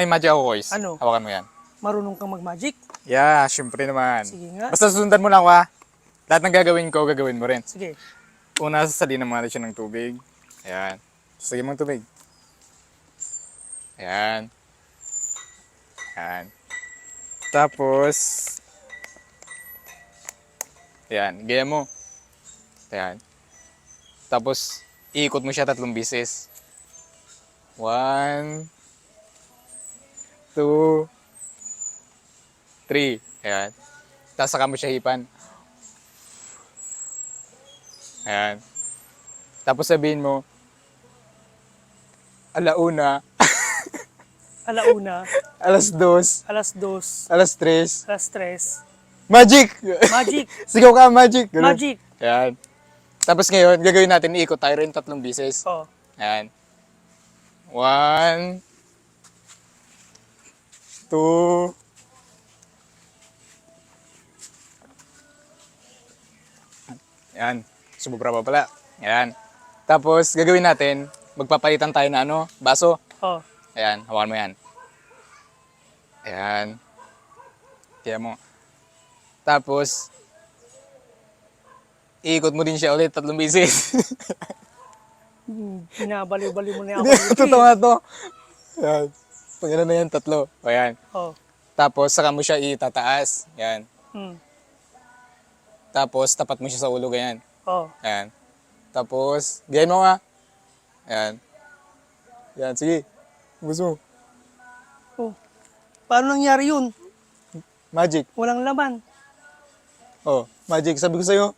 May magic ako, guys. Ano? Hawakan mo yan. Marunong kang mag-magic? Yeah, syempre naman. Sige nga. Basta sundan mo lang ako, ha. Lahat ng gagawin ko, gagawin mo rin. Sige. Una, sasalin naman natin siya ng tubig. Ayan. Sasagyan mo ng tubig. Ayan. Ayan. Tapos, ayan, gaya mo. Ayan. Tapos, iikot mo siya 3 beses. 1, 2, 3. Ayan. Tapos saka mo siya hipan. Ayan. Tapos sabihin mo, alauna, Alauna, alas 2, alas 2, alas 3. alas 3. Magic! Magic! Sigaw ka, magic! Ganun. Magic! Ayan. Tapos ngayon, gagawin natin, iikot tayo rin 3 beses. Oh. Ayan. 1, 2, ayan. Sumubra pa pala. Ayan. Tapos, gagawin natin, magpapalitan tayo na baso. Oh. Ayan, hawakan mo yan. Ayan. Kaya mo. Tapos, iikot mo din siya ulit 3 beses. Binabaliw-baliw mo na ako. Hindi, totoo nga to. Ayan. Pag na yan, 3. Ayan. Oh. Tapos, saka mo siya itataas. Ayan. Hmm. Tapos, tapat mo siya sa ulo, ganyan. Oh. Ayan. Tapos, gayan mo nga. Ayan. Ayan, sige. Gusto mo. Oh. Paano nangyari yun? Magic. Walang laman. Oh, magic. Sabi ko sa'yo,